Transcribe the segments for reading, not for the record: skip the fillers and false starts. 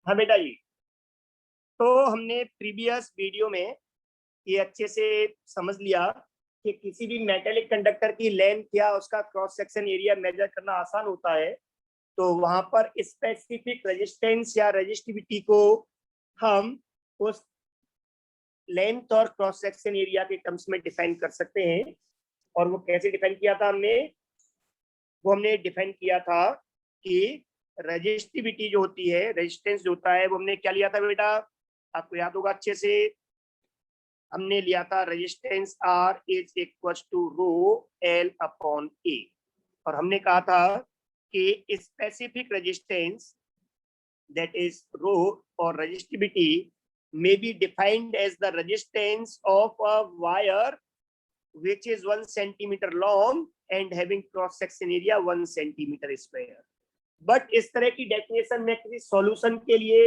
हाँ बेटा जी, तो हमने प्रीवियस वीडियो में ये अच्छे से समझ लिया कि किसी भी मेटेलिक कंडक्टर की लेंथ या उसका क्रॉस सेक्शन एरिया मेजर करना आसान होता है। तो वहां पर स्पेसिफिक रेजिस्टेंस या रेजिस्टिविटी को हम उस लेंथ और क्रॉस सेक्शन एरिया के टर्म्स में डिफाइन कर सकते हैं। और वो कैसे डिफाइन किया था हमने? वो हमने डिफाइन किया था कि रेजिस्टिविटी जो होती है, रेजिस्टेंस जो होता है, वो हमने क्या लिया था बेटा? आपको याद होगा अच्छे से। हमने लिया था resistance R is equal to rho L upon A. और हमने कहा था कि specific resistance that is rho और resistivity may be defined as the resistance of a wire which is 1 centimeter long and having cross section area 1 centimeter square. But इस तरह की definition में किसी सॉल्यूशन के लिए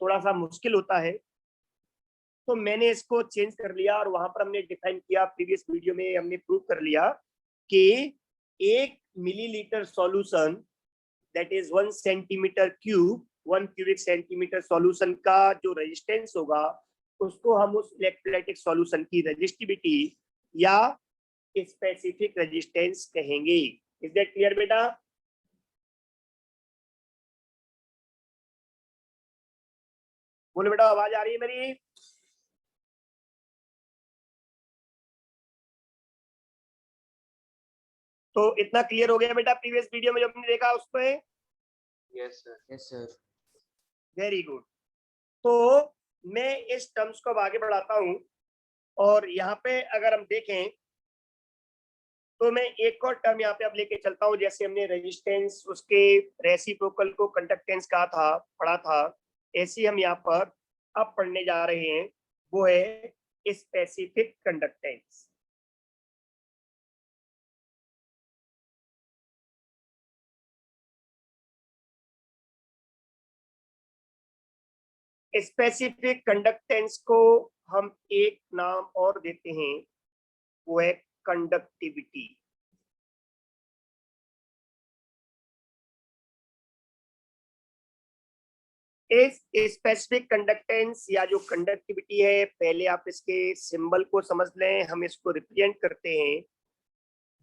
थोड़ा सा मुश्किल होता है, तो मैंने इसको चेंज कर लिया और वहां पर हमने डिफाइन किया। प्रीवियस वीडियो में हमने प्रूव कर लिया कि 1 millilitre solution that is 1 centimetre cube, 1 cubic centimetre solution का जो रेजिस्टेंस होगा उसको हम उस इलेक्ट्रोलाइटिक सॉल्यूशन की रेजिस्टिविटी या स्पेसिफिक रेजिस्टेंस कहेंगे। इज दैट क्लियर बेटा? बोलो बेटा, आवाज आ रही है मेरी? तो इतना क्लियर हो गया बेटा प्रीवियस वीडियो में जो हमने देखा उस पे? Yes sir. Yes sir. Very good. तो मैं इस टर्म्स को अब आगे बढ़ाता हूं और यहाँ पे अगर हम देखें तो मैं एक और टर्म यहाँ पे अब लेके चलता हूँ। जैसे हमने रेजिस्टेंस उसके रेसिप्रोकल को कंडक्टेंस कहा था, पढ़ा था, ऐसे हम यहाँ पर अब पढ़ने जा रहे हैं, वो है स्पेसिफिक कंडक्टेंस। स्पेसिफिक कंडक्टेंस को हम एक नाम और देते हैं, वो है कंडक्टिविटी। इस स्पेसिफिक कंडक्टेंस या जो कंडक्टिविटी है, पहले आप इसके सिंबल को समझ लें। हम इसको रिप्रेजेंट करते हैं,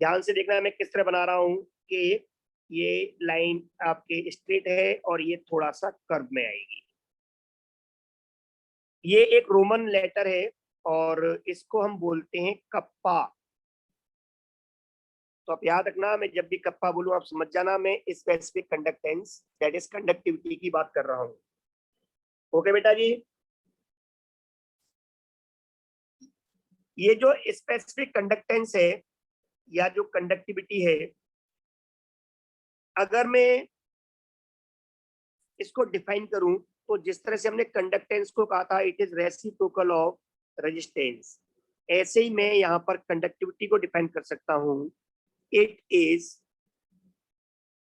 ध्यान से देखना मैं किस तरह बना रहा हूं कि ये लाइन आपके स्ट्रेट है और ये थोड़ा सा कर्व में आएगी। ये एक रोमन लेटर है और इसको हम बोलते हैं कप्पा। तो आप याद रखना, मैं जब भी कप्पा बोलूं आप समझ जाना मैं specific conductance that is conductivity की बात कर रहा हूं। ओके बेटा जी? ये जो स्पेसिफिक कंडक्टेंस है या जो कंडक्टिविटी है, अगर मैं इसको डिफाइन करूं तो जिस तरह से हमने कंडक्टेंस को कहा था it is reciprocal of resistance, ऐसे ही मैं यहाँ पर कंडक्टिविटी को डिफाइन कर सकता हूं। It is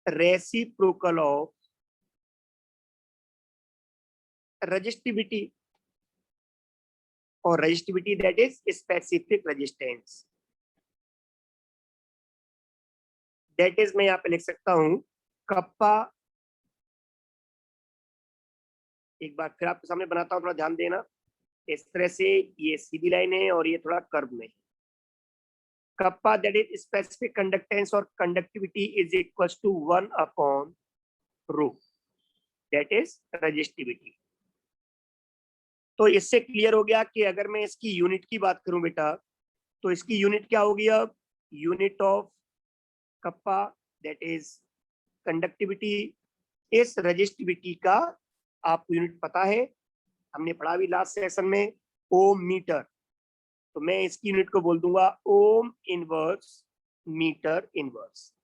reciprocal of resistivity और resistivity that is specific resistance. That is मैं यहाँ पे लिख सकता हूं कप्पा। एक बार फिर आपके सामने बनाता हूं, थोड़ा ध्यान देना। इस तरह से ये सीधी लाइन है और ये थोड़ा कर्व में। Kappa that is specific conductance और conductivity is equal to 1 upon rho that is resistivity. तो इससे क्लियर हो गया कि अगर मैं इसकी यूनिट की बात करूं बेटा, तो इसकी यूनिट क्या होगी? अब unit of kappa that is conductivity, इस रेजिस्टिविटी का आपको यूनिट पता है, हमने पढ़ा भी लास्ट सेशन में, ओम मीटर। तो मैं इसकी यूनिट को बोल दूंगा ओम इनवर्स मीटर इनवर्स।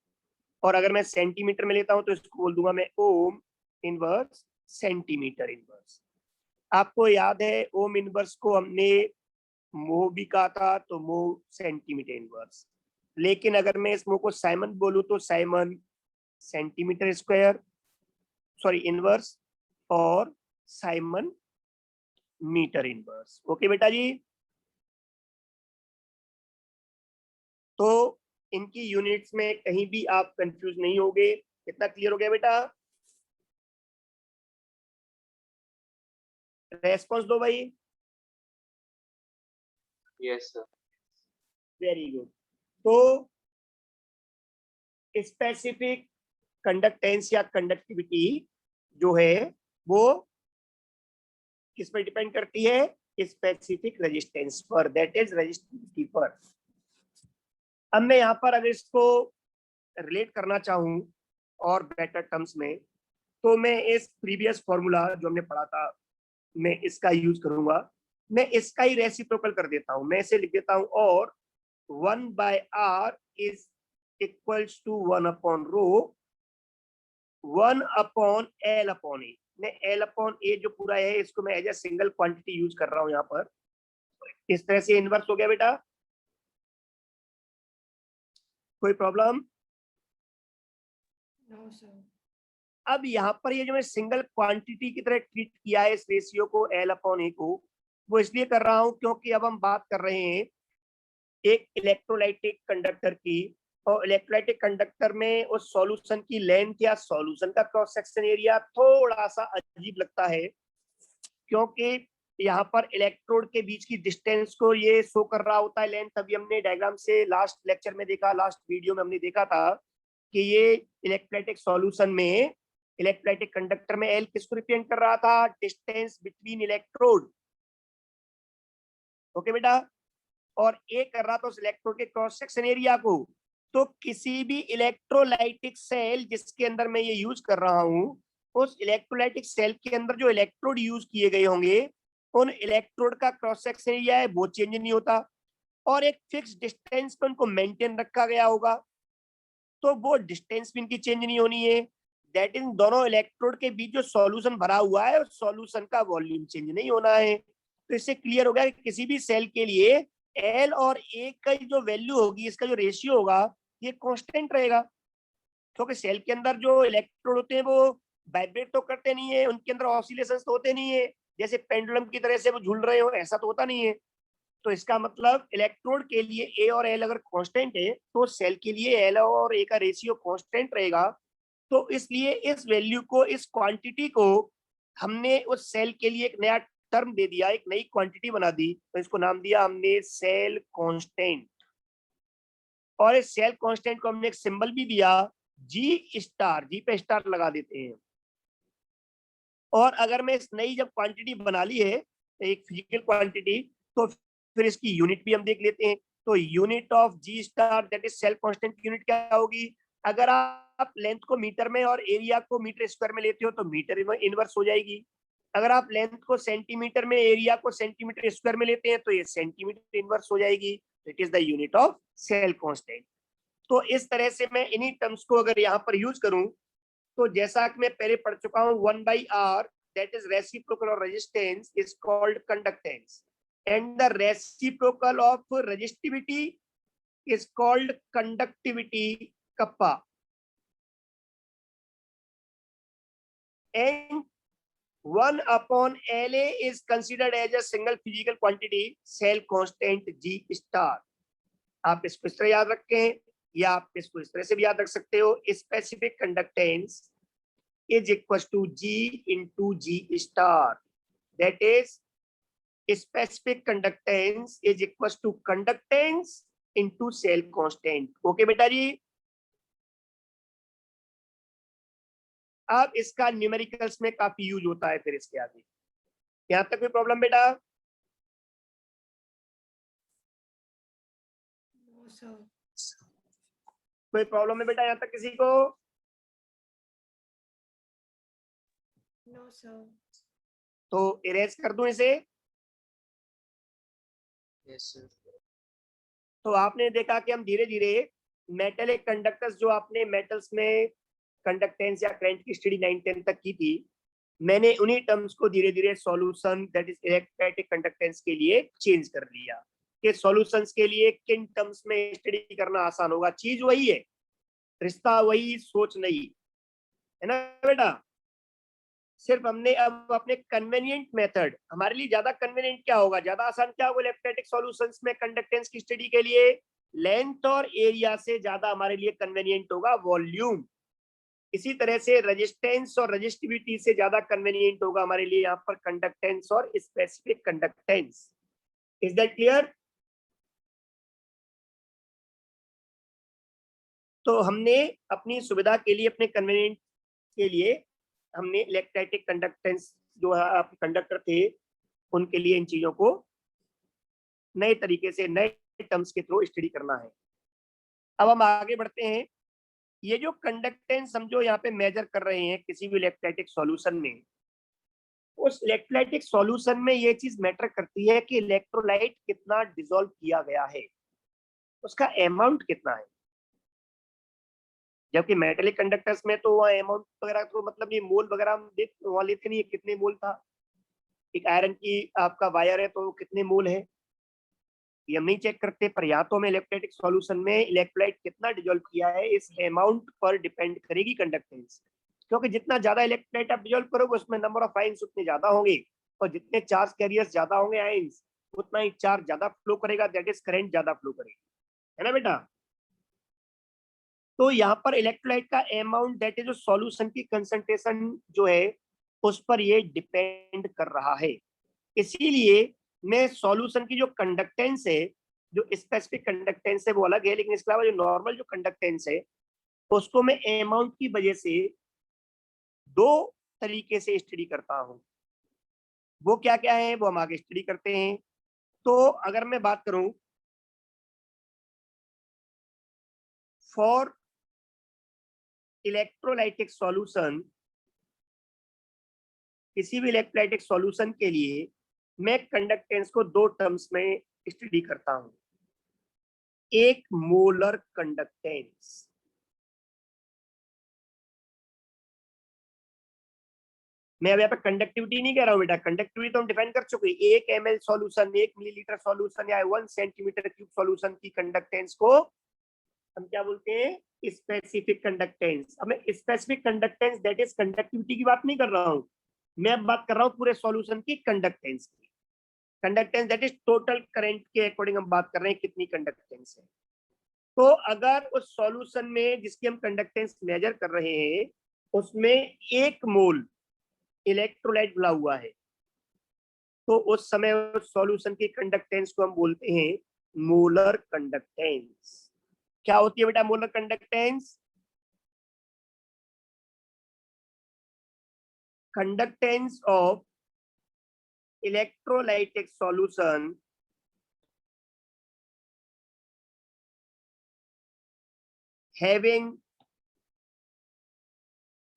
और अगर मैं सेंटीमीटर में लेता हूं तो इसको बोल दूंगा मैं ओम इनवर्स सेंटीमीटर इनवर्स। आपको याद है ओम इनवर्स को हमने मोह भी कहा था, तो मोह सेंटीमीटर इनवर्स। लेकिन अगर मैं इस मोह को साइमन बोलूं तो Simon centimetre square, sorry inverse, और साइमन मीटर इनवर्स। ओके बेटा जी? तो इनकी यूनिट्स में कहीं भी आप कंफ्यूज नहीं होगे। कितना क्लियर हो गया बेटा? रेस्पॉन्स दो भाई। Yes, sir. Very good. तो स्पेसिफिक कंडक्टेंस या कंडक्टिविटी जो है वो किस पर डिपेंड करती है? स्पेसिफिक रेजिस्टेंस पर, दैट इज रेजिस्टिविटी पर। अब मैं यहाँ पर अगर इसको रिलेट करना चाहूँ और बेटर टर्म्स में, तो मैं इस प्रीवियस फॉर्मूला जो हमने पढ़ा था मैं इसका यूज करूंगा। मैं इसका ही रेसिप्रोकल कर देता हूं, मैं इसे लिख देता हूं, और 1/r is equals to 1/ρ 1/L/A। मैं L/A जो पूरा है इसको मैं as a single quantity use कर रहा हूं यहाँ पर। इस तरह से इनवर्स हो गया बेटा, कोई प्रॉब्लम? No, sir. अब यहाँ पर ये जो मैं सिंगल क्वांटिटी की तरह ट्रीट किया है इस रेशियो को L/A को, वो इसलिए कर रहा हूं क्योंकि अब हम बात कर रहे हैं एक इलेक्ट्रोलाइटिक कंडक्टर की, और इलेक्ट्रोलाइटिक कंडक्टर में उस सॉल्यूशन की लेंथ या सॉल्यूशन का क्रॉस सेक्शन एरिया थोड़ा सा अजीब लगता है, क्योंकि यहाँ पर इलेक्ट्रोड के बीच की डिस्टेंस को ये शो कर रहा होता है लेंथ। अभी हमने डायग्राम से लास्ट लेक्चर में देखा, लास्ट वीडियो में हमने देखा था कि ये इलेक्ट्रोलाइटिक सॉल्यूशन में इलेक्ट्रोलाइटिक कंडक्टर में एल किसको रिप्रेजेंट कर रहा था? Distance between electrode. ओके बेटा, और ए कर रहा था उस इलेक्ट्रोड के क्रॉस सेक्शन एरिया को। तो किसी भी इलेक्ट्रोलाइटिक सेल जिसके अंदर मैं ये यूज कर रहा हूं, उस इलेक्ट्रोलाइटिक सेल के अंदर जो इलेक्ट्रोड यूज किए गए होंगे उन इलेक्ट्रोड का क्रॉस सेक्शन एरिया है वो चेंज नहीं होता, और एक फिक्स डिस्टेंस पे उनको मेंटेन रखा गया होगा, तो वो डिस्टेंस भी इनकी चेंज नहीं होनी है। दैट इज दोनों इलेक्ट्रोड के बीच जो सॉल्यूशन भरा हुआ है उस सॉल्यूशन का वॉल्यूम चेंज नहीं होना है। तो इससे क्लियर हो गया कि किसी भी सेल के लिए एल और ए का जो वैल्यू होगी, इसका जो रेशियो होगा ये कांस्टेंट रहेगा, क्योंकि सेल के अंदर जो इलेक्ट्रोड होते हैं वो वाइब्रेट तो करते नहीं है, उनके अंदर ऑसिलेशंस तो होते नहीं है जैसे पेंडुलम की तरह से वो झूल रहे हो, ऐसा तो होता नहीं है। तो इसका मतलब इलेक्ट्रोड के लिए ए और एल अगर कांस्टेंट है तो सेल के लिए एल और ए का रेशियो कांस्टेंट रहेगा। तो इसलिए इस वैल्यू को, इस क्वांटिटी को हमने उस सेल के लिए एक नया टर्म दे दिया, एक नई क्वांटिटी बना दी, तो इसको नाम दिया हमने सेल कांस्टेंट। और इस सेल कांस्टेंट को हमने एक सिंबल भी दिया जी स्टार, जी पे स्टार लगा देते हैं। और अगर मैं इस नई जब क्वांटिटी बना ली है एक फिजिकल क्वांटिटी, तो फिर इसकी यूनिट भी हम देख लेते हैं। तो unit of G star that is cell constant की यूनिट क्या होगी? अगर आप लेंथ को मीटर में और एरिया को मीटर स्क्वायर में लेते हो तो मीटर इनवर्स हो जाएगी। अगर आप लेंथ को सेंटीमीटर में, एरिया को सेंटीमीटर स्क्वायर में लेते हैं तो ये सेंटीमीटर इनवर्स हो जाएगी। It is the unit of cell constant. तो इस तरह से मैं इन्हीं टर्म्स को अगर यहाँ पर यूज करूं, तो जैसा कि मैं पहले पढ़ चुका हूं 1/r that is reciprocal of resistance is called conductance, and the reciprocal of resistivity is called conductivity kappa, and 1/LA is considered as a single physical quantity cell constant G star। आप इसको इस तरह याद रखें या आप इसको इस तरह से भी याद रख सकते हो, specific conductance is equals to G into G star, that is specific conductance is equals to conductance into cell constant। Okay बेटा जी, अब इसका न्यूमेरिकल्स में काफी यूज होता है फिर इसके आगे। यहां तक कोई प्रॉब्लम बेटा? No, sir. कोई प्रॉब्लम है बेटा यहां तक किसी को? No, sir. तो इरेज कर दूं इसे। Yes, sir. तो आपने देखा कि हम धीरे धीरे मेटलिक कंडक्टर्स, जो आपने मेटल्स में कंडक्टेंस या करंट की स्टडी 9-10 तक की थी, मैंने उन्हीं टर्म्स को धीरे धीरे solution that is electrolytic conductance के लिए चेंज कर लिया कि सॉल्यूशंस के लिए किन टर्म्स में स्टडी करना आसान होगा। चीज वही है, रिश्ता वही, सोच नहीं है ना बेटा। सिर्फ हमने अब अपने कन्वेनिएंट मेथड, हमारे लिए ज्यादा कन्वेनिएंट क्या होगा, ज्यादा आसान क्या होगा इलेक्ट्रोलाइटिक सॉल्यूशंस में कंडक्टेंस की स्टडी के लिए? लेंथ और एरिया से ज्यादा हमारे लिए कन्वेनिएंट होगा वॉल्यूम। इसी तरह से रेजिस्टेंस और रेजिस्टिविटी से ज्यादा कन्वीनियंट होगा हमारे लिए यहाँ पर कंडक्टेंस और specific conductance. Is that clear? तो हमने अपनी सुविधा के लिए, अपने कन्वीनियंट के लिए हमने इलेक्ट्रोलाइटिक कंडक्टेंस जो आप कंडक्टर थे उनके लिए इन चीजों को नए तरीके से, नए टर्म्स के थ्रू स्टडी करना है। अब हम आगे बढ़ते हैं। ये जो कंडक्टेंस हम जो यहाँ पे मेजर कर रहे हैं किसी भी इलेक्ट्रोलाइटिक सॉल्यूशन में, उस इलेक्ट्रोलाइटिक सॉल्यूशन में ये चीज मैटर करती है कि इलेक्ट्रोलाइट कितना डिसॉल्व किया गया है, उसका अमाउंट कितना है। जबकि मेटेलिक कंडक्टर्स में तो वह अमाउंट वगैरह तो मतलब ये मोल वगैरह हम वहां लेते नहीं है, कितने मोल था। एक आयरन की आपका वायर है तो कितने मोल है ये हम नहीं चेक करते, पर यहाँ तो हमें इलेक्ट्रोलाइटिक सॉल्यूशन में इलेक्ट्रोलाइट कितना डिसॉल्व किया है इस अमाउंट पर डिपेंड करेगी कंडक्टेंस। क्योंकि जितना ज्यादा इलेक्ट्रोलाइट आप डिसॉल्व करोगे उसमें नंबर ऑफ आयंस उतने ज्यादा होंगे, और जितने चार्ज कैरियर्स ज्यादा होंगे आयंस, उतना ही चार्ज ज्यादा फ्लो करेगा, दैट इज करंट ज्यादा फ्लो करेगा, है ना बेटा। तो यहाँ पर इलेक्ट्रोलाइट का अमाउंट, दैट इज जो सॉल्यूशन की कंसंट्रेशन जो है उस पर ये डिपेंड कर रहा है। इसीलिए मैं सॉल्यूशन की जो कंडक्टेंस है, जो स्पेसिफिक कंडक्टेंस है वो अलग है, लेकिन इसके अलावा जो नॉर्मल जो कंडक्टेंस है उसको मैं अमाउंट की वजह से दो तरीके से स्टडी करता हूं। वो क्या क्या है वो हम आगे स्टडी करते हैं। तो अगर मैं बात करूं फॉर इलेक्ट्रोलाइटिक सॉल्यूशन, किसी भी इलेक्ट्रोलाइटिक सॉल्यूशन के लिए मैं कंडक्टेंस को दो टर्म्स में स्टडी करता हूं। एक मोलर कंडक्टेंस, मैं अब यहाँ पे कंडक्टिविटी नहीं कह रहा हूँ बेटा, कंडक्टिविटी तो हम डिफाइन कर चुके हैं। 1 ml सॉल्यूशन, 1 मिलीलीटर सॉल्यूशन या 1 सेंटीमीटर क्यूब सॉल्यूशन की कंडक्टेंस को हम क्या बोलते हैं? Specific conductance. अब मैं specific conductance that is conductivity की बात नहीं कर रहा हूँ, मैं अब बात कर रहा हूँ पूरे सॉल्यूशन की कंडक्टेंस की। Conductance that is total current के अकॉर्डिंग हम बात कर रहे हैं कितनी कंडक्टेंस है। तो अगर उस सॉल्यूशन में जिसकी हम कंडक्टेंस मेजर कर रहे हैं उसमें 1 मोल इलेक्ट्रोलाइट मिला हुआ है, तो उस समय उस सॉल्यूशन की कंडक्टेंस को हम बोलते हैं मोलर कंडक्टेंस। क्या होती है बेटा molar conductance? Conductance of electrolytic solution having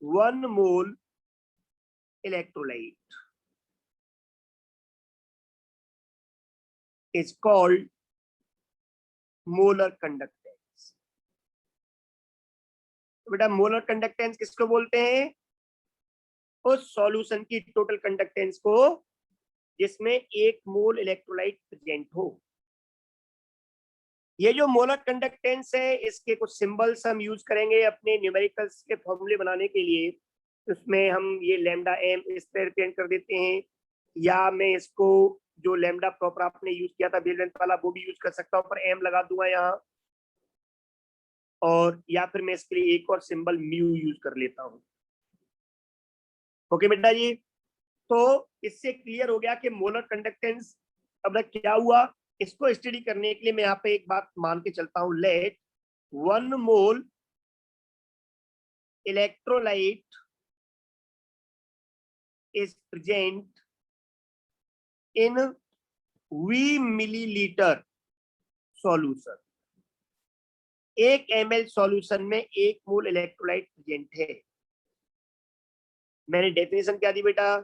1 mole electrolyte is called molar conductance। तो बेटा मोलर कंडक्टेंस किसको बोलते हैं? उस सॉल्यूशन की टोटल कंडक्टेंस को जिसमें 1 मोल इलेक्ट्रोलाइट प्रेजेंट हो। ये जो मोलर कंडक्टेंस है इसके कुछ सिंबल्स हम यूज करेंगे अपने न्यूमेरिकल्स के फॉर्मूले बनाने के लिए। उसमें हम ये लैम्डा एम इस पे रिप्रेजेंट कर देते हैं, या मैं इसको जो लैम्डा प्रॉपर आपने यूज किया था वेवलेंथ वाला वो भी यूज कर सकता हूँ, पर एम लगा दूंगा यहाँ, और या फिर मैं इसके लिए एक और सिंबल म्यू यूज कर लेता हूँ। ओके बेटा जी, तो इससे क्लियर हो गया कि मोलर कंडक्टेंस अब क्या हुआ। इसको स्टडी करने के लिए मैं यहाँ पे एक बात मान के चलता हूँ, let 1 mole electrolyte is present in V milliliter solution। 1 ml solution में 1 मोल इलेक्ट्रोलाइट प्रेजेंट है। मैंने डेफिनेशन क्या दी बेटा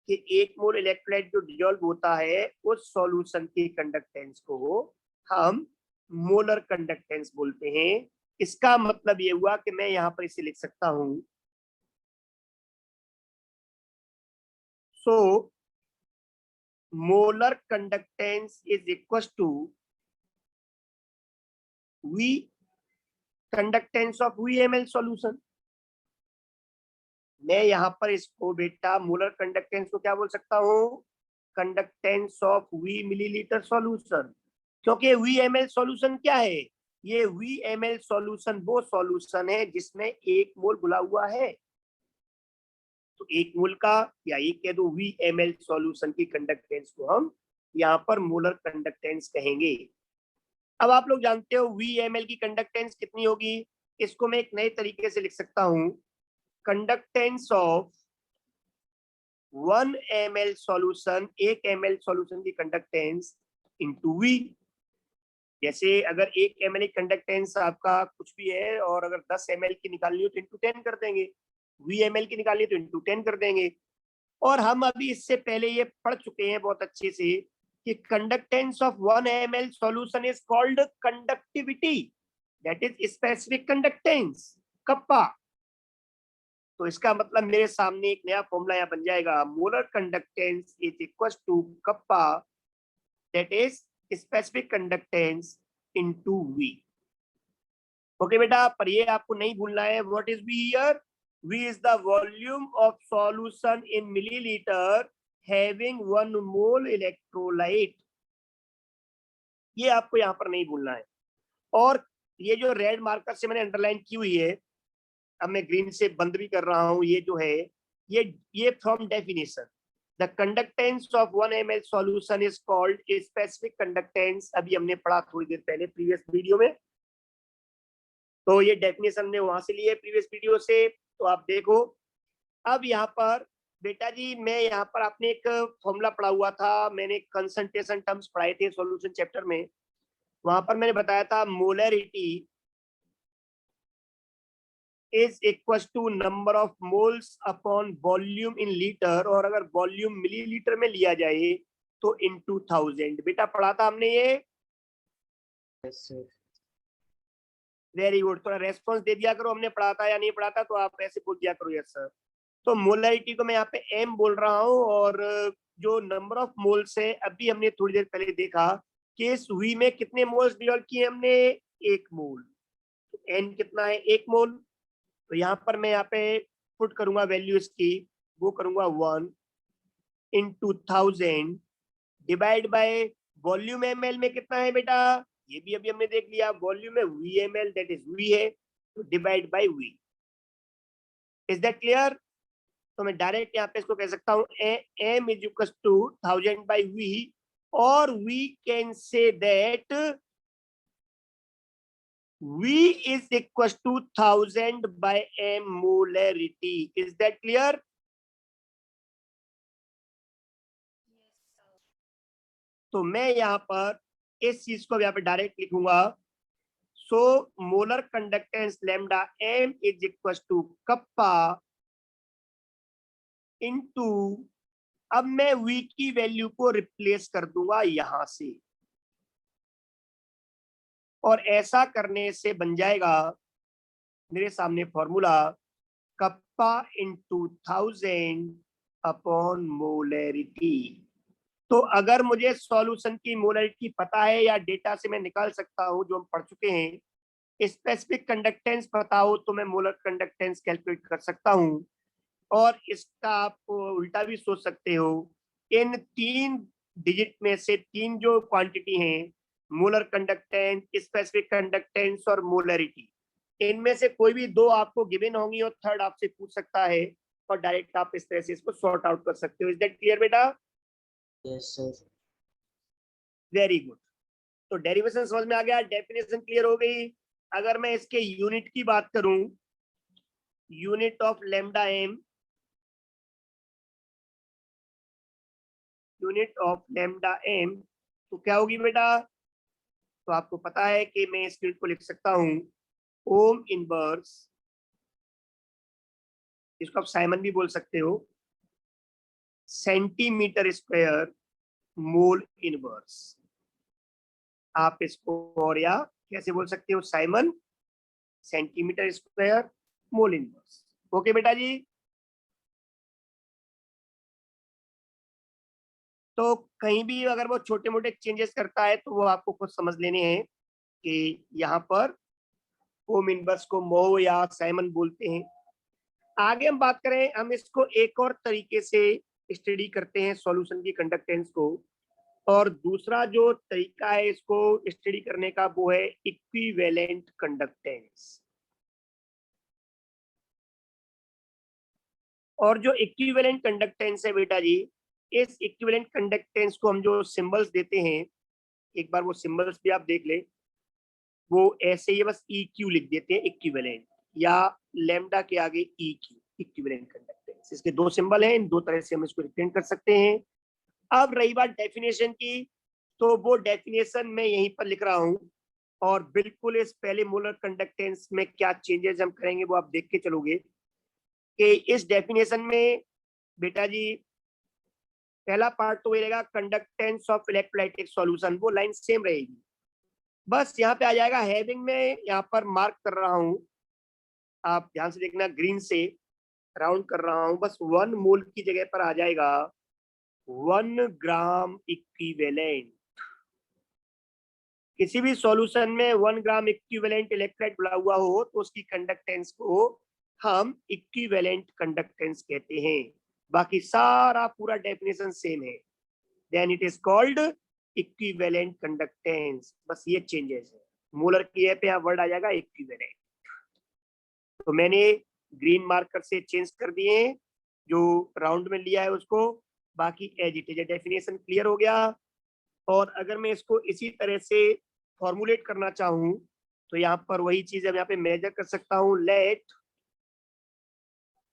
कि 1 मोल इलेक्ट्रोलाइट जो डिसॉल्व होता है उस सॉल्यूशन की कंडक्टेंस को हम मोलर कंडक्टेंस बोलते हैं। इसका मतलब ये हुआ कि मैं यहाँ पर इसे लिख सकता हूं, so molar conductance is equals to V conductance of V ml solution। मैं यहाँ पर इसको बेटा मोलर कंडक्टेंस को क्या बोल सकता हूँ? Conductance of V millilitre solution. क्योंकि V ml सॉल्यूशन क्या है? ये VML सॉल्यूशन वो सॉल्यूशन है जिसमें 1 मोल घुला हुआ है। तो 1 मोल का या एक कह दो VML सॉल्यूशन की कंडक्टेंस को हम यहाँ पर मोलर कंडक्टेंस कहेंगे। अब आप लोग जानते हो VML की कंडक्टेंस कितनी होगी। इसको मैं एक नए तरीके से लिख सकता हूं, conductance of 1 ml solution, 1 ml solution की कंडक्टेंस इंटू V। जैसे अगर 1 ml कंडक्टेंस आपका कुछ भी है और अगर 10 ml की निकालनी हो तो इंटू 10 कर देंगे, VML की निकालनी है तो इंटू 10 कर देंगे। और हम अभी इससे पहले ये पढ़ चुके हैं बहुत अच्छे से कि conductance of 1 ml solution is called conductivity, that is specific conductance kappa. तो इसका मतलब मेरे सामने एक नया फॉर्मूला यहाँ बन जाएगा, molar conductance is equal to kappa that is specific conductance into V। Okay बेटा, पर ये आपको नहीं भूलना है, what is V here? V is the volume of solution in milliliter having 1 mole electrolyte। ये आपको यहाँ पर नहीं भूलना है। और ये जो रेड मार्कर से मैंने अंडरलाइन की हुई है, अब मैं ग्रीन से बंद भी कर रहा हूँ, ये जो है ये from definition the conductance of 1 ml solution is called specific conductance. अभी हमने पढ़ा थोड़ी देर पहले प्रीवियस वीडियो में, तो ये डेफिनेशन ने वहां से लिए प्रीवियस वीडियो से, तो आप देखो। अब यहाँ पर बेटा जी मैं यहाँ पर आपने एक फॉर्मूला पढ़ा हुआ था, मैंने कंसंट्रेशन टर्म्स पढ़ाए थे सॉल्यूशन चैप्टर में, वहां पर मैंने बताया था molarity is equal to number of moles upon volume in litre, और अगर वॉल्यूम मिलीलीटर में लिया जाए तो इनटू 1000। बेटा पढ़ा था हमने ये? Yes sir. वेरी गुड, थोड़ा रेस्पॉन्स दे दिया करो, हमने पढ़ा था या नहीं पढ़ा था, तो आप ऐसे बोल दिया करो यस सर। तो मोलरिटी को मैं यहाँ पे m बोल रहा हूँ, और जो नंबर ऑफ मोल्स है अभी हमने थोड़ी देर पहले देखा कि इस V में कितने मोल्स डिसॉल्व किए हमने, 1 मोल। तो n कितना है, 1 मोल। तो यहाँ पर मैं यहाँ पे पुट करूंगा वैल्यू इसकी, वो करूंगा 1 into 1000 divide by volume ml में कितना है बेटा, ये भी अभी हमने देख लिया, वॉल्यूम में VML दैट इज V है, तो divide by V। Is that clear? तो मैं डायरेक्ट यहाँ पे इसको कह सकता हूँ m is equal to 1000 by V, और we can say that V is equal to 1000 by m molarity. Is that clear? तो मैं यहाँ पर इस चीज को यहाँ पे डायरेक्ट लिखूंगा, so molar conductance lambda m is equal to kappa into, अब मैं V की वैल्यू को रिप्लेस कर दूंगा यहां से, और ऐसा करने से बन जाएगा मेरे सामने formula kappa into 1000 upon molarity. तो अगर मुझे सॉल्यूशन की मोलरिटी पता है या डेटा से मैं निकाल सकता हूं, जो हम पढ़ चुके हैं, स्पेसिफिक कंडक्टेंस पता हो तो मैं मोलर कंडक्टेंस कैलकुलेट कर सकता हूं। और इसका आप उल्टा भी सोच सकते हो, इन 3 डिजिट में से 3 जो क्वांटिटी हैं, मोलर कंडक्टेंस, स्पेसिफिक कंडक्टेंस और मोलरिटी, इनमें से कोई भी 2 आपको गिवन होंगी और थर्ड आपसे पूछ सकता है, और डायरेक्ट आप इस तरह से इसको सॉर्ट आउट कर सकते हो। इज दैट क्लियर बेटा? Yes sir. Very good. तो डेरिवेशन समझ में आ गया, डेफिनेशन क्लियर हो गई। अगर मैं इसके यूनिट की बात करूं, unit of lambda m, unit of lambda m तो क्या होगी बेटा? तो आपको पता है कि मैं इस यूनिट को लिख सकता हूं ओम इनवर्स, इसको आप साइमन भी बोल सकते हो, सेंटीमीटर स्क्वायर मोल इनवर्स। आप इसको और या कैसे बोल सकते हो, Simon centimetre square mole inverse. Okay बेटा जी। तो कहीं भी अगर वो छोटे मोटे चेंजेस करता है तो वो आपको खुद समझ लेने हैं कि यहाँ पर ओम इनवर्स को मो या साइमन बोलते हैं। आगे हम बात करें, हम इसको एक और तरीके से स्टडी करते हैं सॉल्यूशन की कंडक्टेंस को, और दूसरा जो तरीका है इसको स्टडी करने का वो है इक्विवेलेंट कंडक्टेंस। और जो इक्विवेलेंट कंडक्टेंस है बेटा जी, इस इक्विवेलेंट कंडक्टेंस को हम जो सिंबल्स देते हैं, एक बार वो सिंबल्स भी आप देख ले, वो ऐसे ही बस EQ लिख देते हैं इक्विवेलेंट, या लैम्डा के आगे EQ, इक्विवेलेंट कंडक्टेंस। इसके दो सिंबल हैं, इन दो तरह से हम इसको रिप्रेजेंट कर सकते हैं। अब रही बात डेफिनेशन की, तो वो डेफिनेशन मैं यहीं पर लिख रहा हूं, और बिल्कुल इस पहले मोलर कंडक्टेंस में क्या चेंजेस हम करेंगे वो आप देख के चलोगे कि इस डेफिनेशन में बेटा जी पहला पार्ट तो ये रहेगा कंडक्टेंस ऑफ इलेक्ट्रोलाइटिक सॉल्यूशन, वो लाइन सेम रहेगी, बस यहाँ पे आ जाएगा हैविंग में, यहाँ पर मार्क कर रहा हूं, आप ध्यान से देखना, ग्रीन से राउंड कर रहा हूं, बस 1 मोल की जगह पर आ जाएगा 1 ग्राम इक्विवेलेंट। किसी भी सॉल्यूशन में 1 ग्राम इक्विवेलेंट इलेक्ट्रोलाइट मिला हुआ हो तो उसकी कंडक्टेंस को हम इक्विवेलेंट कंडक्टेंस कहते हैं। बाकी सारा पूरा डेफिनेशन सेम है, then it is called equivalent conductance, बस ये चेंजेस है। मोलर की जगह पे यहाँ वर्ड आ जाएगा इक्विवेलेंट। तो मैंने ग्रीन मार्कर से चेंज कर दिए हैं, जो राउंड में लिया है उसको, बाकी as it is. Definition clear हो गया। और अगर मैं इसको इसी तरह से फॉर्मुलेट करना चाहूं तो यहाँ पर वही चीज है, यहाँ पे मेजर कर सकता हूँ, लेट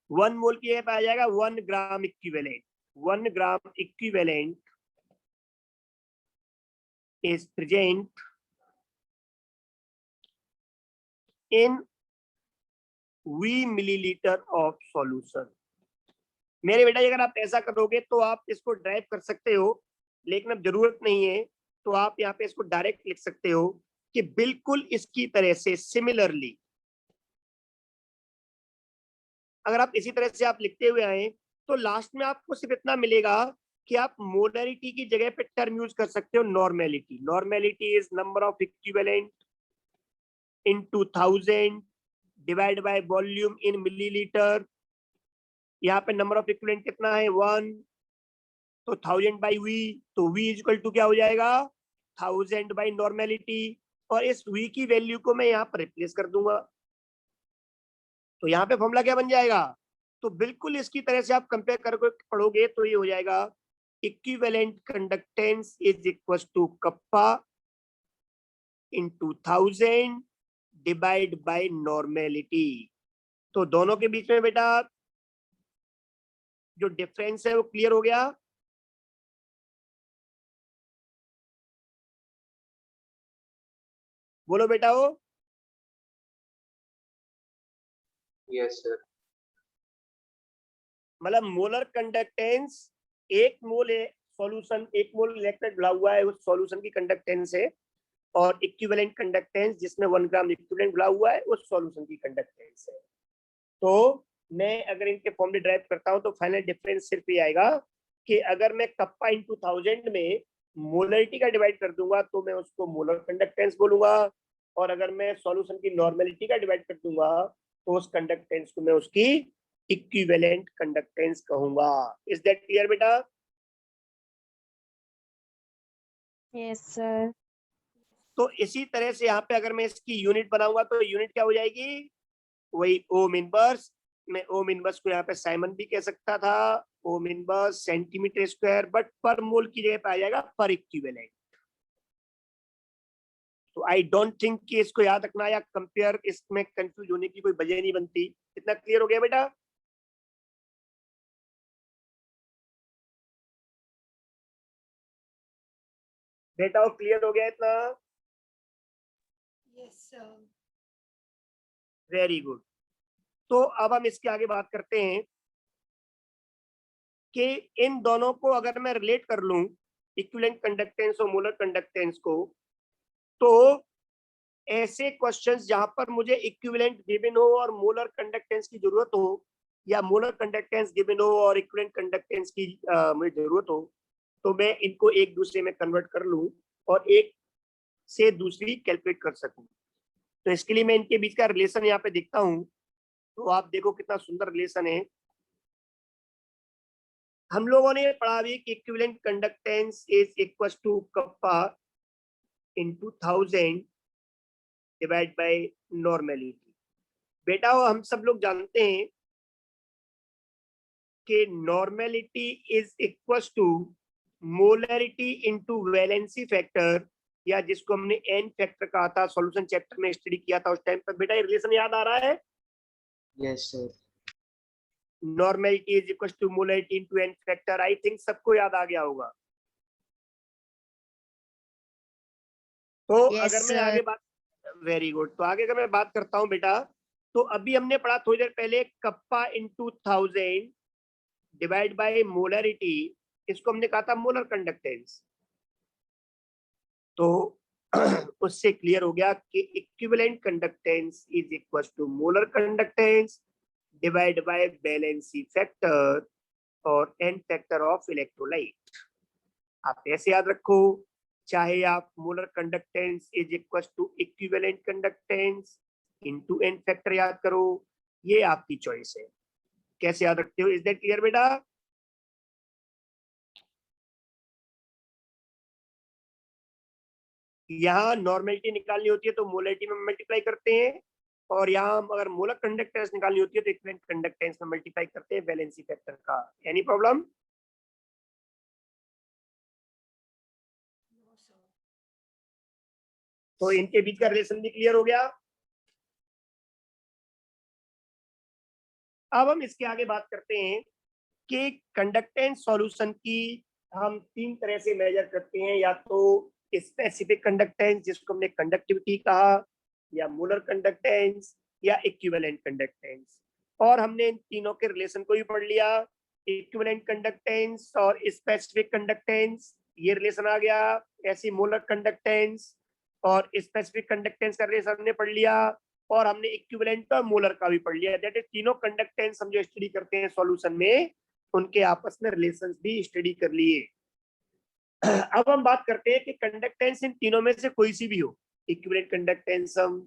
1 मोल की जगह पे आ जाएगा 1 gram equivalent. 1 gram equivalent is present in V milliliter of solution। मेरे बेटा अगर आप ऐसा करोगे तो आप इसको ड्राइव कर सकते हो, लेकिन अब जरूरत नहीं है, तो आप यहाँ पे इसको डायरेक्ट लिख सकते हो कि बिल्कुल इसकी तरह से सिमिलरली, अगर आप इसी तरह से आप लिखते हुए आए तो लास्ट में आपको सिर्फ इतना मिलेगा कि आप मोलरिटी की जगह पे टर्म यूज कर सकते हो normality. Normality is number of equivalent into 1000 divide by volume in millilitre. यहाँ पे नंबर ऑफ इक्विवेलेंट कितना है 1, तो 1000 बाई V, तो V इक्वल टू क्या हो जाएगा 1000 बाई नॉर्मेलिटी, और इस V की वैल्यू को मैं यहाँ पर रिप्लेस कर दूंगा, तो यहाँ पे फॉर्मूला क्या बन जाएगा, तो बिल्कुल इसकी तरह से आप कंपेयर करके पढ़ोगे तो ये हो जाएगा equivalent conductance is equal to kappa into 1000 divide by normality. तो दोनों के बीच में बेटा जो डिफरेंस है वो क्लियर हो गया। बोलो बेटा वो। Yes, sir. मतलब मोलर कंडक्टेंस, 1 मोल सॉल्यूशन, 1 मोल इलेक्ट्रोलाइट मिला हुआ है उस सॉल्यूशन की कंडक्टेंस है, और इक्विवेलेंट कंडक्टेंस जिसमें 1 ग्राम इक्विवेलेंट मिला हुआ है उस सॉल्यूशन की कंडक्टेंस है। तो मैं अगर इनके फॉर्मूले ड्राइव करता हूं तो फाइनल डिफरेंस सिर्फ ये आएगा कि अगर मैं कप्पा इंटू 1000 में मोलरिटी का डिवाइड कर दूंगा तो मैं उसको मोलर कंडक्टेंस बोलूंगा, और अगर मैं सॉल्यूशन की नॉर्मेलिटी का डिवाइड कर दूंगा तो उस कंडक्टेंस को मैं उसकी इक्विवेलेंट कंडक्टेंस कहूंगा। इज दैट क्लियर बेटा? Yes, sir. तो इसी तरह से यहाँ पे अगर मैं इसकी यूनिट बनाऊंगा तो यूनिट क्या हो जाएगी, वही ओम इनवर्स। मैं ओम इनवर्स को यहाँ पे साइमन भी कह सकता था, ohm inverse centimetre square, but पर मोल की जगह पे आ जाएगा पर इक्विवेलेंट। तो आई डोंट थिंक कि इसको याद रखना या कंपेयर इसमें कंफ्यूज होने की कोई वजह नहीं बनती। इतना क्लियर हो गया बेटा? बेटा वो क्लियर हो गया इतना? Yes, sir. Very good. तो अब हम इसके आगे बात करते हैं कि इन दोनों को अगर मैं रिलेट कर लूं, इक्विवेलेंट कंडक्टेंस और मोलर कंडक्टेंस को, तो ऐसे क्वेश्चंस जहां पर मुझे इक्विवेलेंट गिवन हो और मोलर कंडक्टेंस की जरूरत हो, या मोलर कंडक्टेंस गिवन हो और इक्विवेलेंट कंडक्टेंस की मुझे जरूरत हो, तो मैं इनको एक दूसरे में कन्वर्ट कर लूं और एक से दूसरी कैलकुलेट कर सकूं। तो इसके लिए मैं इनके बीच का रिलेशन यहाँ पे देखता हूं, तो आप देखो कितना सुंदर रिलेशन है। हम लोगों ने पढ़ा भी कि equivalent conductance is equal to kappa into 1000 divide by normality. बेटा हम सब लोग जानते हैं कि normality is equal to molarity into valency factor, या जिसको हमने एन फैक्टर कहा था, सॉल्यूशन चैप्टर में स्टडी किया था उस टाइम पर। बेटा ये रिलेशन याद आ रहा है? Yes, sir. Normality is equal to molarity into N factor. I think सबको याद आ गया होगा। तो Yes, अगर मैं sir. आगे बात, वेरी गुड, तो आगे अगर मैं बात करता हूं बेटा, तो अभी हमने पढ़ा थोड़ी देर पहले kappa into 1000 divide bye molarity, इसको हमने कहा था मोलर कंडक्टेंस। तो उससे क्लियर हो गया कि equivalent conductance is equal to molar conductance divide by valency factor और एन फैक्टर ऑफ इलेक्ट्रोलाइट। आप ऐसे याद रखो, चाहे आप molar conductance is equal to equivalent conductance into N factor याद करो, ये आपकी चॉइस है, कैसे याद रखते हो। इज दैट क्लियर बेटा? यहाँ नॉर्मेलिटी निकालनी होती है तो मोलरिटी में मल्टीप्लाई करते हैं, और यहाँ अगर मोलर कंडक्टेंस निकालनी होती है तो इक्विवेलेंट कंडक्टेंस में मल्टीप्लाई करते हैं वैलेंसी फैक्टर का। Any problem? तो इनके बीच का रिलेशन भी क्लियर हो गया। अब हम इसके आगे बात करते हैं कि कंडक्टेंस सॉल्यूशन की हम तीन तरह से मेजर करते हैं, या तो स्पेसिफिक कंडक्टेंस जिसको हमने कंडक्टिविटी कहा, या मोलर कंडक्टेंस, या इक्विवेलेंट कंडक्टेंस। और हमने इन तीनों के रिलेशन को भी पढ़ लिया, इक्विवेलेंट कंडक्टेंस और स्पेसिफिक कंडक्टेंस, ये रिलेशन आ गया। ऐसी मोलर कंडक्टेंस और स्पेसिफिक कंडक्टेंस का रिलेशन हमने पढ़ लिया, और हमने इक्विवेलेंट और मोलर का भी पढ़ लिया। दैट इज तीनों कंडक्टेंस हम जो स्टडी करते हैं सॉल्यूशन में, उनके आपस में रिलेशंस भी स्टडी कर लिए। अब हम बात करते हैं कि कंडक्टेंस इन तीनों में से कोई सी भी हो, इक्विवेलेंट कंडक्टेंस हम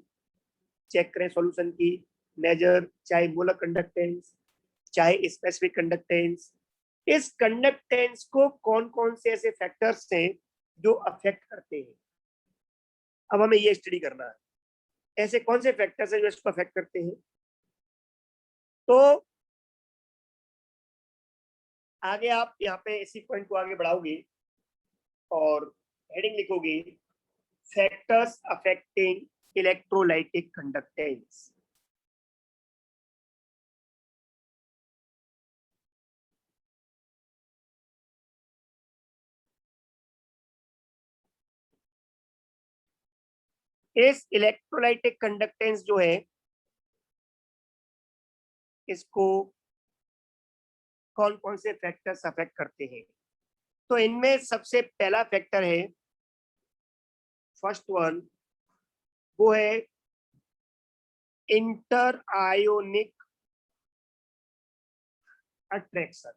चेक करें सॉल्यूशन की मेजर, चाहे मोलर कंडक्टेंस चाहे स्पेसिफिक कंडक्टेंस, इस कंडक्टेंस को कौन कौन से ऐसे फैक्टर्स हैं जो अफेक्ट करते हैं। अब हमें ये स्टडी करना है, ऐसे कौन से फैक्टर्स हैं जो इसको अफेक्ट करते हैं। तो आगे आप यहाँ पे इसी पॉइंट को आगे बढ़ाओगे और हेडिंग लिखोगे फैक्टर्स अफेक्टिंग इलेक्ट्रोलाइटिक कंडक्टेंस। इस इलेक्ट्रोलाइटिक कंडक्टेंस जो है, इसको कौन कौन से फैक्टर्स अफेक्ट करते हैं। तो इनमें सबसे पहला फैक्टर है, फर्स्ट वन, वो है इंटर आयोनिक अट्रैक्शन।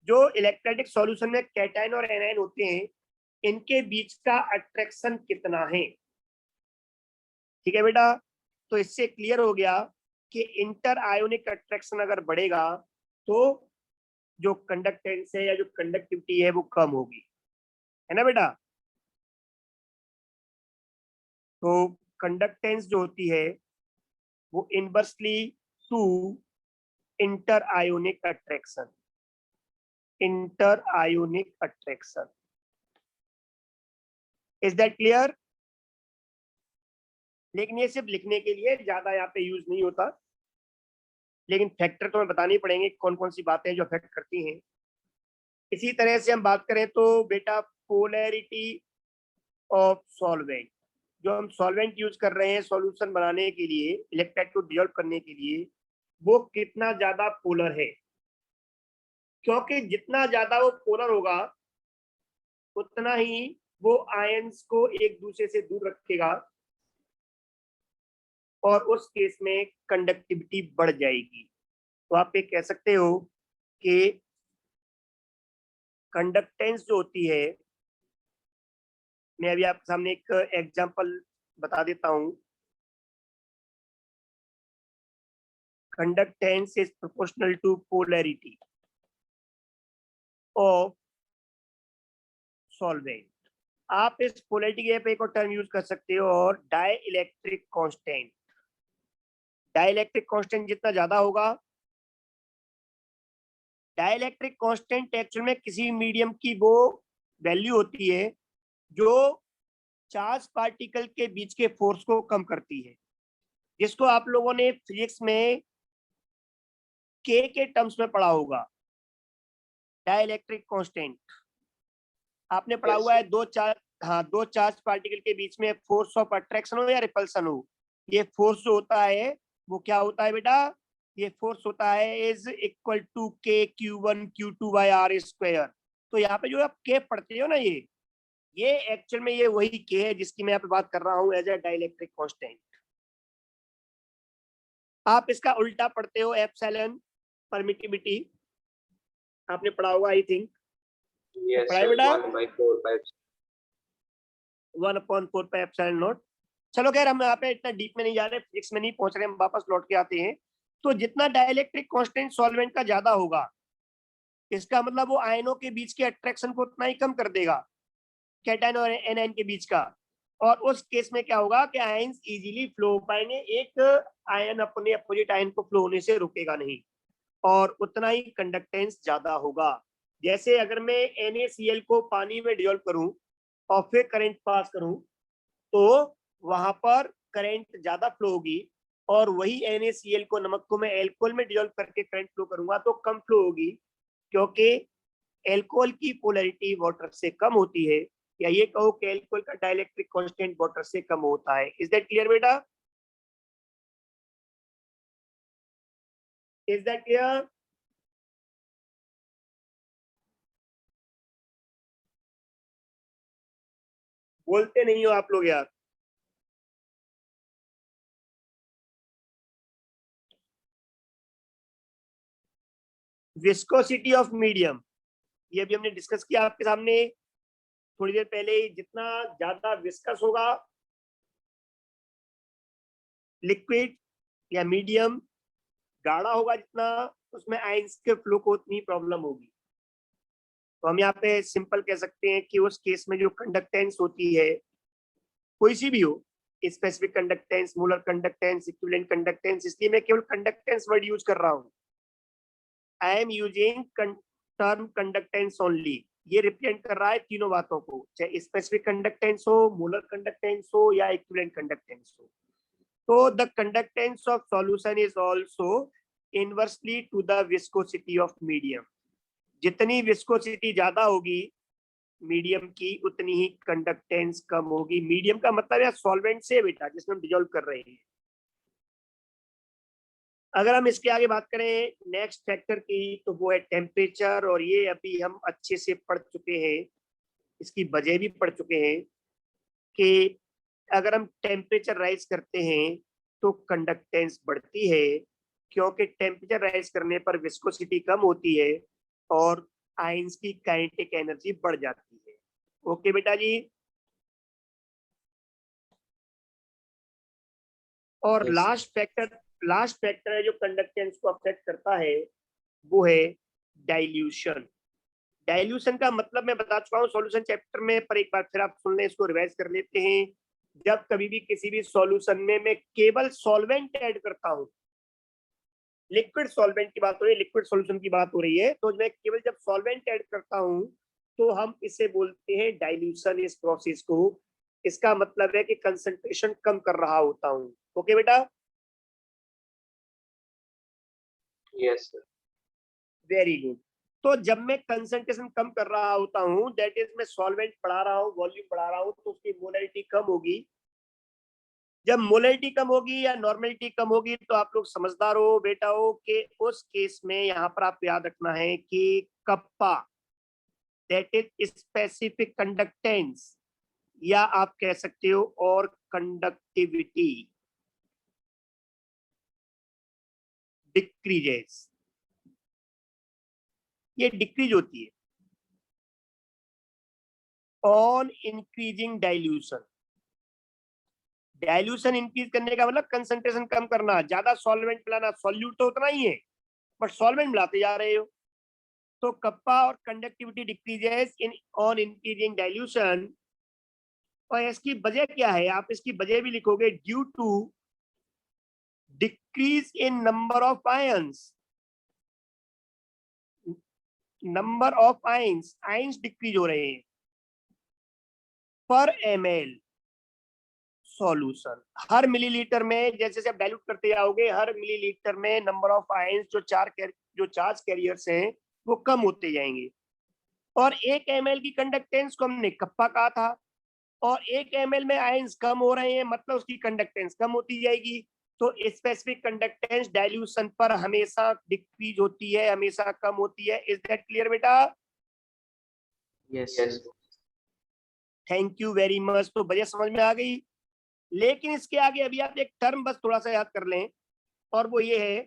जो इलेक्ट्रोलाइटिक सॉल्यूशन में कैटायन और एनायन होते हैं, इनके बीच का अट्रैक्शन कितना है। ठीक है बेटा, तो इससे क्लियर हो गया कि इंटर आयोनिक अट्रैक्शन अगर बढ़ेगा तो जो कंडक्टेंस है या जो कंडक्टिविटी है वो कम होगी, है ना बेटा। तो कंडक्टेंस जो होती है वो inversely to inter ionic attraction, inter ionic attraction. Is that clear? लेकिन ये सिर्फ लिखने के लिए ज्यादा यहाँ पे यूज नहीं होता, लेकिन फैक्टर तो हमें बताने पड़ेंगे कौन कौन सी बातें जो अफेक्ट करती हैं। इसी तरह से हम बात करें तो बेटा पोलैरिटी ऑफ सॉल्वेंट, जो हम सॉल्वेंट यूज कर रहे हैं सॉल्यूशन बनाने के लिए, इलेक्ट्रोलाइट को डिसॉल्व करने के लिए, वो कितना ज्यादा पोलर है। क्योंकि जितना ज्यादा वो पोलर होगा उतना ही वो आयंस को एक दूसरे से दूर रखेगा, और उस केस में कंडक्टिविटी बढ़ जाएगी। तो आप ये कह सकते हो कि कंडक्टेंस जो होती है, मैं अभी आपके सामने एक एग्जांपल बता देता हूं। conductance is proportional to polarity of solvent. आप इस पोलैरिटी के पे एक और टर्म यूज कर सकते हो, और डाइलेक्ट्रिक कांस्टेंट। डाइलेक्ट्रिक कांस्टेंट जितना ज्यादा होगा, डाइलेक्ट्रिक कांस्टेंट एक्चुअल में किसी मीडियम की वो वैल्यू होती है जो चार्ज पार्टिकल के बीच के फोर्स को कम करती है, जिसको आप लोगों ने फिजिक्स में के टर्म्स में पढ़ा होगा। डाइलेक्ट्रिक कांस्टेंट आपने पढ़ा हुआ है। दो चार्ज पार्टिकल के बीच में फोर्स ऑफ अट्रैक्शन हो या रिपल्सन हो, ये फोर्स जो होता है वो क्या होता है बेटा? ये फोर्स होता है इज इक्वल टू के Q1 Q2 bye are square. तो यहाँ पे जो आप के पढ़ते हो ना, ये एक्चुअल में ये वही के है जिसकी मैं यहाँ पे बात कर रहा हूँ एज ए डाइलेक्ट्रिक कांस्टेंट। आप इसका उल्टा पढ़ते हो एप्सिलॉन परमिटिविटी, आपने पढ़ा होगा आई थिंक। पढ़ाई बेटा 1/4 पाई एप्सिलॉन नॉट। चलो खैर हम यहाँ पे इतना डीप में नहीं जा रहे, फिजिक्स में नहीं पहुंच रहे, हम वापस लौट के आते हैं। तो जितना डाइलेक्ट्रिक कांस्टेंट सॉल्वेंट का ज्यादा होगा, इसका मतलब वो आयनों के बीच के अट्रैक्शन को उतना ही कम कर देगा, कैटायन और एनायन के बीच का। और उस केस में क्या होगा कि आयन्स इजीली फ्लो हो पाएंगे, एक आयन अपने अपोजिट आयन को फ्लो होने से रुकेगा नहीं, और उतना ही कंडक्टेंस ज्यादा होगा। जैसे अगर मैं NaCl को पानी में डिजोल्व करूं और फिर करंट पास करूं, तो वहां पर करंट ज्यादा फ्लो होगी, और वही NaCl को, नमक को मैं एल्कोहल में डिजोल्व करके करंट फ्लो करूंगा तो कम फ्लो होगी, क्योंकि एल्कोहल की पोलैरिटी वाटर से कम होती है, या ये कहो कि एल्कोहल का डाइलेक्ट्रिक कांस्टेंट वाटर से कम होता है। इज दैट क्लियर बेटा? Is that clear? बोलते नहीं हो आप लोग यार। विस्कोसिटी ऑफ मीडियम, ये भी हमने डिस्कस किया आपके सामने थोड़ी देर पहले ही। जितना ज्यादा विस्कस होगा लिक्विड या मीडियम, गाढ़ा होगा जितना, उसमें आयंस के फ्लो को उतनी प्रॉब्लम होगी। तो हम यहाँ पे सिंपल कह सकते हैं कि उस केस में जो कंडक्टेंस होती है, कोई सी भी हो, specific conductance, molar conductance, equivalent conductance, इसलिए मैं केवल कंडक्टेंस वर्ड यूज कर रहा हूँ। I am using term conductance only. ये रिप्रेजेंट कर रहा है तीनों बातों को, चाहे स्पेसिफिक कंडक्टेंस हो, मोलर कंडक्टेंस हो, या इक्विवेलेंट कंडक्टेंस हो। तो the conductance of solution is also inversely to the viscosity of medium. जितनी विस्कोसिटी ज्यादा होगी मीडियम की, उतनी ही कंडक्टेंस कम होगी। मीडियम का मतलब है सॉल्वेंट से बेटा, जिसमें हम डिजोल्व कर रहे हैं। अगर हम इसके आगे बात करें नेक्स्ट फैक्टर की, तो वो है टेम्परेचर। और ये अभी हम अच्छे से पढ़ चुके हैं, इसकी वजह भी पढ़ चुके हैं कि अगर हम टेम्परेचर राइज करते हैं तो कंडक्टेंस बढ़ती है, क्योंकि टेम्परेचर राइज करने पर विस्कोसिटी कम होती है और आयंस की काइनेटिक एनर्जी बढ़ जाती है। ओके बेटा जी। और लास्ट फैक्टर है जो कंडक्टेंस को अफेक्ट करता है, वो है डाइल्यूशन। डाइल्यूशन का मतलब मैं बता चुका हूँ सॉल्यूशन चैप्टर में, पर एक बार फिर आप सुन लें, इसको रिवाइज कर लेते हैं। जब कभी भी किसी भी सॉल्यूशन में मैं केवल सॉल्वेंट ऐड करता हूँ, लिक्विड सॉल्वेंट की बात हो रही है, लिक्विड सॉल्यूशन की बात हो रही है, तो मैं केवल जब सॉल्वेंट ऐड करता हूँ तो हम इसे बोलते हैं डाइल्यूशन, इस प्रोसेस को। इसका मतलब है कि कंसंट्रेशन कम कर रहा होता हूँ। ओके बेटा? Yes sir. Very good. तो जब मैं कंसंट्रेशन कम कर रहा होता हूँ, दैट इज मैं सॉल्वेंट बढ़ा रहा हूँ, वॉल्यूम बढ़ा रहा हूँ, तो उसकी मोलैरिटी कम होगी। जब मोलैरिटी कम होगी या नॉर्मेलिटी कम होगी, तो आप लोग समझदार हो बेटा हो कि उस केस में यहाँ पर आप याद रखना है कि kappa, that is specific conductance, या आप कह सकते हो और कंडक्टिविटी डिक्रीजेस, ये डिक्रीज होती है on increasing dilution. Dilution increase करने का मतलब कंसंट्रेशन कम करना, ज्यादा सॉल्वेंट मिलाना। सॉल्यूट तो उतना ही है बट सॉल्वेंट मिलाते जा रहे हो। तो कप्पा और conductivity decreases in on increasing dilution. और इसकी वजह क्या है, आप इसकी वजह भी लिखोगे, due to decrease in number of ions. Number of ions, ions decrease हो रहे हैं पर ml सॉल्यूशन। हर मिलीलीटर में जैसे जैसे आप डाइल्यूट करते जाओगे, हर मिलीलीटर में नंबर ऑफ आयंस जो चार्ज कैरियर्स हैं वो कम होते जाएंगे। और 1 ml की कंडक्टेंस को हमने कप्पा कहा था, और 1 ml में आयंस कम हो रहे हैं मतलब उसकी कंडक्टेंस कम होती जाएगी। तो स्पेसिफिक कंडक्टेंस डाइल्यूशन पर हमेशा डिक्रीज होती है, हमेशा कम होती है। इज दैट क्लियर बेटा? Yes, sir. Thank you very much. तो वजह समझ में आ गई। लेकिन इसके आगे अभी आप एक टर्म बस थोड़ा सा याद कर लें, और वो ये है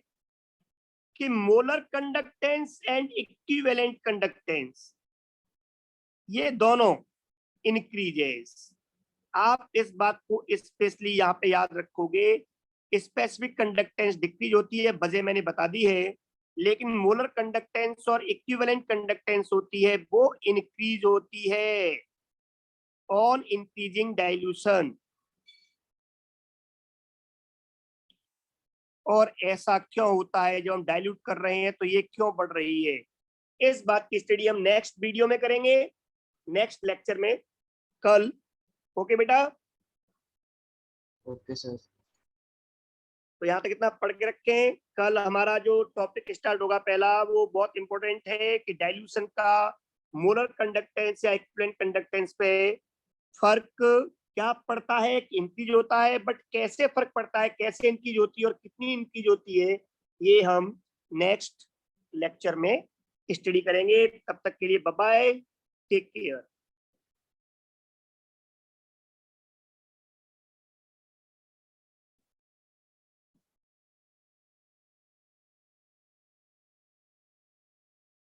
कि molar conductance and equivalent conductance, ये दोनों इंक्रीजेस। आप इस बात को स्पेशली यहाँ पे याद रखोगे। स्पेसिफिक कंडक्टेंस डिक्रीज होती है, वजह मैंने बता दी है, लेकिन मोलर कंडक्टेंस और इक्विवेलेंट कंडक्टेंस होती है वो इंक्रीज होती है ऑन इंक्रीजिंग डाइल्यूशन। और ऐसा क्यों होता है, जब हम डाइल्यूट कर रहे हैं तो ये क्यों बढ़ रही है, इस बात की स्टडी हम नेक्स्ट वीडियो में करेंगे, नेक्स्ट लेक्चर में, कल। ओके बेटा? Okay, sir. तो यहाँ तक इतना पढ़ के रखें। कल हमारा जो टॉपिक स्टार्ट होगा पहला, वो बहुत इंपॉर्टेंट है कि डाइल्यूशन का मोलर कंडक्टेंस या इक्विवेलेंट कंडक्टेंस पे फर्क क्या पड़ता है, इंक्रीज होता है, बट कैसे फर्क पड़ता है, कैसे इंक्रीज होती है और कितनी इंक्रीज होती है, ये हम नेक्स्ट लेक्चर में स्टडी करेंगे। तब तक के लिए बाय बाय, टेक केयर।